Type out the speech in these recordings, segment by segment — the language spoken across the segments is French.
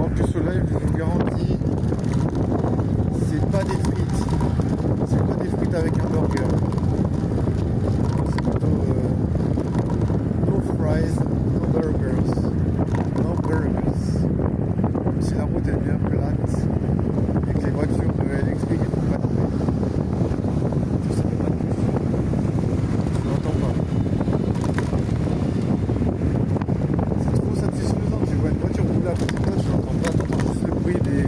En plus, au live, je vous garantis, c'est pas des frites. C'est pas des frites avec un burger. C'est plutôt no fries, no burgers. No burgers. Si la route est bien plate et que les voitures électriques ne font pas de bruit, ça fait pas de bruit. Je l'entends pas. C'est trop satisfaisant. Tu vois une voiture rouler à côté de toi, tu l'entends pas, t'entends juste le bruit des pneus.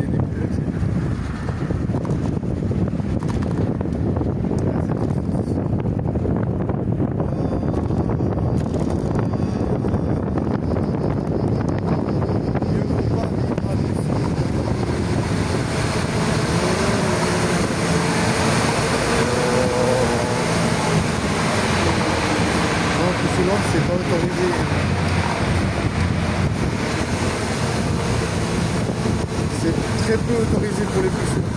C'est pas autorisé. C'est très peu autorisé pour les puceaux.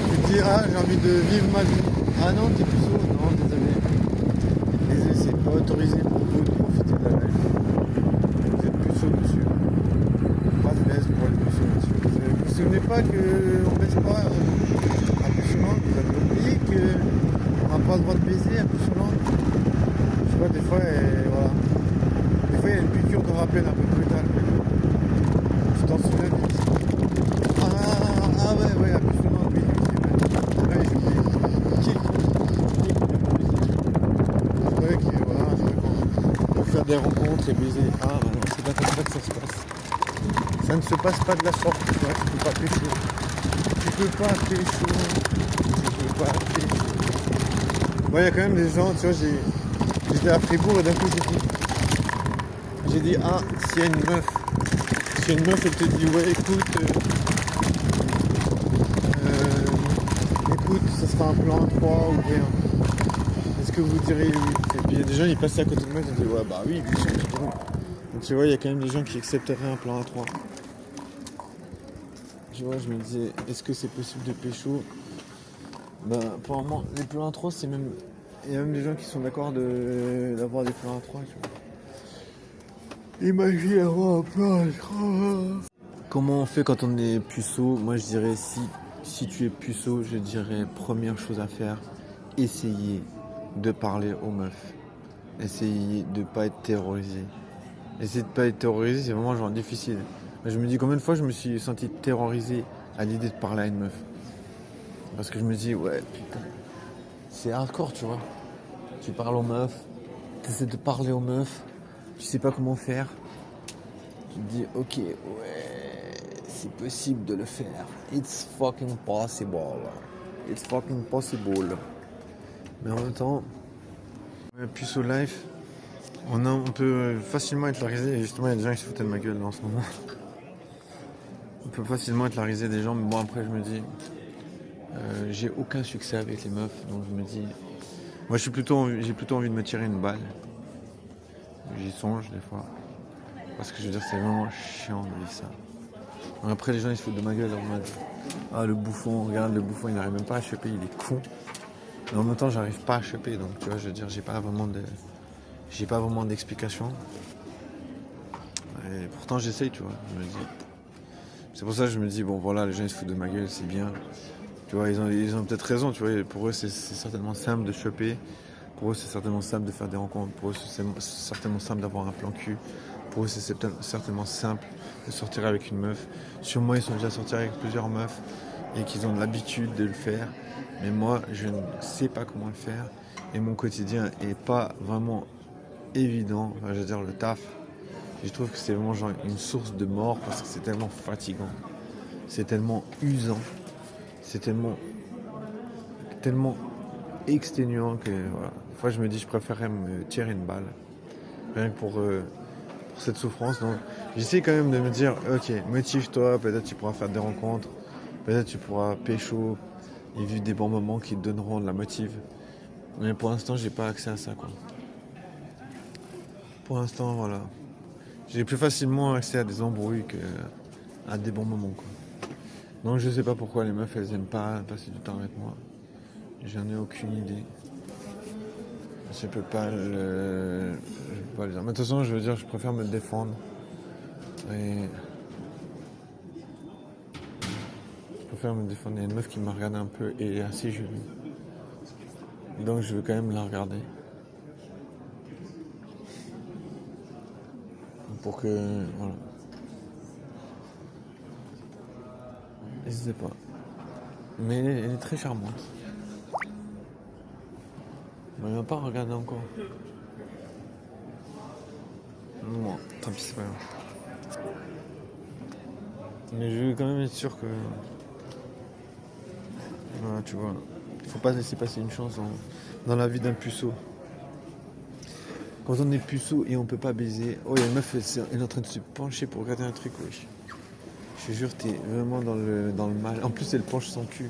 Tu te dis, ah, j'ai envie de vivre ma vie. Ah non, t'es puceau. Non, désolé. Désolé, c'est pas autorisé pour vous de profiter de la life. Vous êtes puceau, monsieur. Pas de baisse pour les puceaux, monsieur. Vous vous souvenez pas qu'on baisse pas à puceau, vous avez oublié qu'on n'a pas le droit de baiser à puceau. Je sais pas, des fois, voilà. Des fois, il y a une piqûre de rappel un peu brutale. Tu t'en souviens vite. Ah ouais, absolument, oui, ouais, j'ai oublié. Ouais, voilà, c'est vrai qu'on peut faire des rencontres et baiser. Ah, non, c'est pas comme ça que ça se passe. Ça ne se passe pas de la sorte, tu vois, tu peux pas pécho. Tu peux pas pécho. Ouais, il y a quand même des gens, tu vois, j'étais à Fribourg et d'un coup j'ai dit, ah, s'il y a une meuf, elle te dit, ouais, écoute, ça sera un plan 3 ou rien. Est-ce que vous direz oui? Et puis il y a des gens, ils passaient à côté de moi, ils disaient, ouais, bah oui, bien sûr, je dirais. Donc tu vois, il y a quand même des gens qui accepteraient un plan A3. Tu vois, je me disais, est-ce que c'est possible de pécho? Bah, pour le moment, les plans A3, c'est même... Il y a même des gens qui sont d'accord d'avoir des plans A3, tu vois. Imagine avoir un plan A3. Comment on fait quand on est puceau? Moi, je dirais, si tu es puceau, je dirais, première chose à faire, essayer de parler aux meufs. Essayer de ne pas être terrorisé. Essayer de ne pas être terrorisé, c'est vraiment genre difficile. Mais je me dis combien de fois je me suis senti terrorisé à l'idée de parler à une meuf. Parce que je me dis, ouais, putain, c'est hardcore, tu vois. Tu parles aux meufs, tu essaies de parler aux meufs, tu sais pas comment faire. Tu te dis, ok, ouais, c'est possible de le faire. It's fucking possible. It's fucking possible. Mais en même temps, puceau life, on peut facilement être la risée. Et justement, il y a des gens qui se foutaient de ma gueule là, en ce moment. On peut facilement être la risée des gens, mais bon, après, je me dis, j'ai aucun succès avec les meufs, donc je me dis, moi, j'ai plutôt envie de me tirer une balle. J'y songe des fois. Parce que je veux dire, c'est vraiment chiant de vivre ça. Donc après, les gens, ils se foutent de ma gueule en mode, ah, le bouffon, regarde, le bouffon, il n'arrive même pas à choper, il est con. Mais en même temps, j'arrive pas à choper, donc tu vois, je veux dire, j'ai pas vraiment d'explication. Et pourtant, j'essaye, tu vois. Je me dis, c'est pour ça que je me dis, bon, voilà, les gens, ils se foutent de ma gueule, c'est bien. Tu vois, ils ont peut-être raison, tu vois. Pour eux, c'est certainement simple de choper. Pour eux, c'est certainement simple de faire des rencontres. Pour eux, c'est certainement simple d'avoir un plan cul. Pour eux, c'est certainement simple de sortir avec une meuf. Sur moi, ils sont déjà sortis avec plusieurs meufs et qu'ils ont l'habitude de le faire. Mais moi, je ne sais pas comment le faire. Et mon quotidien est pas vraiment évident. Enfin, je veux dire, le taf. Je trouve que c'est vraiment genre une source de mort parce que c'est tellement fatigant. C'est tellement usant. C'est tellement exténuant que voilà. Des fois, je me dis, je préférerais me tirer une balle. Rien que pour cette souffrance. Donc, j'essaie quand même de me dire, ok, motive-toi, peut-être tu pourras faire des rencontres, peut-être tu pourras pécho et vivre des bons moments qui te donneront de la motive. Mais pour l'instant, j'ai pas accès à ça, quoi. Pour l'instant, voilà. J'ai plus facilement accès à des embrouilles qu'à des bons moments, quoi. Donc, je sais pas pourquoi les meufs, elles aiment pas passer du temps avec moi. J'en ai aucune idée. Je peux pas le. Je peux pas le dire. Mais de toute façon, je veux dire, je préfère me défendre. Et. Je préfère me défendre. Il y a une meuf qui m'a regardé un peu et elle est assez jolie. Donc je veux quand même la regarder. Pour que. Voilà. N'hésitez pas. Mais elle est très charmante. Mais elle m'a pas regardé encore. Bon, tant pis, c'est pas grave. Mais je veux quand même être sûr que. Voilà, tu vois. Faut pas laisser passer une chance dans la vie d'un puceau. Quand on est puceau et on peut pas baiser. Oh, il y a une meuf, elle est en train de se pencher pour regarder un truc, wesh. Je te jure, t'es vraiment dans le mal. En plus, elle penche son cul.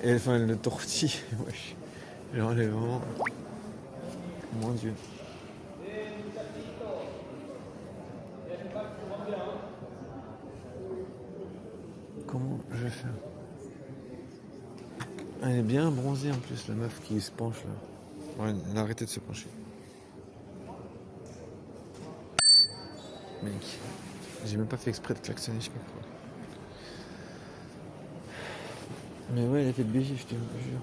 Et enfin, elle le tortille, wesh. Genre, elle est vraiment. Mon Dieu. Comment je vais faire? Elle est bien bronzée en plus, la meuf qui se penche là. Ouais, elle a arrêté de se pencher. Mec, j'ai même pas fait exprès de klaxonner, je sais pas pourquoi. Mais ouais, elle a fait de BG, je te jure.